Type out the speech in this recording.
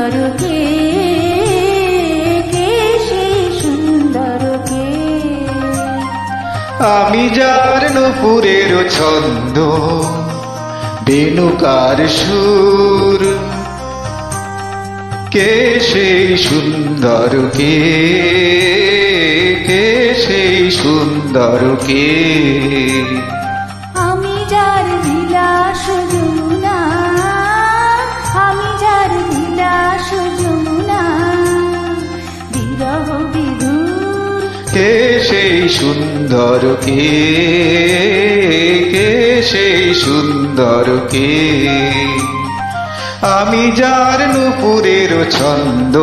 সুন্দর কে, কে সেই সুন্দর কে? আমি যার নূপুরের ছন্দ, বেণুকার সুর, কে সেই সুন্দর কে, কে সেই সুন্দর কে? আমি যার বিলাস যমুনা, আমি যার বিলাস যমুনা, বিরহ বিধুর, কে সেই সুন্দর কে, কে সেই সুন্দর কে? আমি যার নূপুরের ছন্দ,